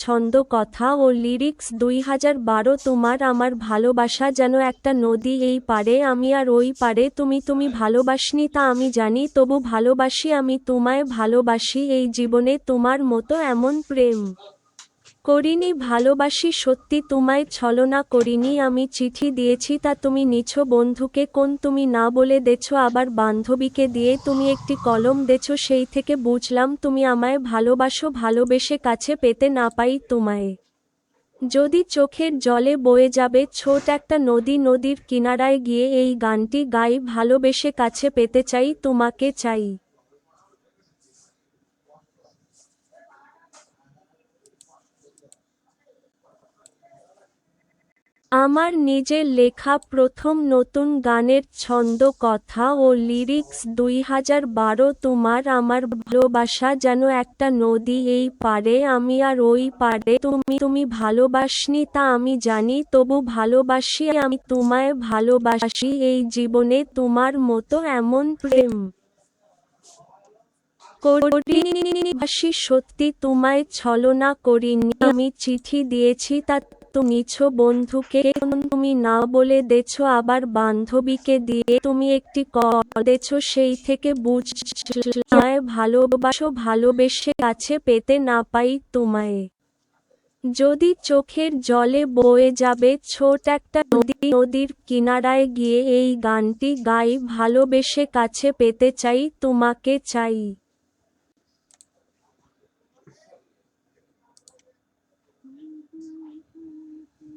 ছন্দ কথা ও লিরিক্স 2012 তোমার আমার ভালোবাসা যেন একটা নদী, এই পারে আমি আর ওই পারে তুমি। তুমি ভালোবাসনি তা আমি জানি, তবু ভালোবাসি আমি তোমায়, ভালোবাসি এই জীবনে তোমার মতো এমন প্রেম করিনি। ভালোবাসি সত্যি তোমায়, ছলনা করিনি আমি। চিঠি দিয়েছি তা তুমি নিছো, বন্ধুকে কোন তুমি না বলে দেছো, আবার বান্ধবীকে দিয়ে তুমি একটি কলম দেছো, সেই থেকে বুঝলাম তুমি আমায় ভালোবাসো, ভালোবেসে কাছে পেতে না পাই তোমায়। যদি চোখের জলে বয়ে যাবে ছোট একটা নদী, নদীর কিনারায় গিয়ে এই গানটি গাই, ভালোবেসে কাছে পেতে চাই তোমাকে চাই। আমার নিজের লেখা প্রথম নতুন গানের ছন্দ কথা ও লিরিক্স 2012 তোমার আমার ভালোবাসা যেন একটা নদী, এই পারে আমি আর ওই পারে তুমি। তুমি ভালোবাসনি তা আমি জানি, তবু ভালোবাসি আমি তোমায়, ভালোবাসি এই জীবনে তোমার মতো এমন প্রেম করিনি। বাসি সত্যি তোমায়, ছলনা করিনি আমি। চিঠি দিয়েছি তা তুমি নিছো, বন্ধুকে তুমি না বলে দেছো, আবার বান্ধবীকে দিয়ে তুমি একটি কল দেছো, সেই থেকে বুঝলাম ভালোবাসো, ভালোবেসে কাছে পেতে না পাই তোমায়। যদি চোখের জলে বয়ে যাবে ছোট একটা নদী, নদীর কিনারায় গিয়ে এই গানটি গাই, ভালোবেসে কাছে পেতে চাই তোমাকে চাই।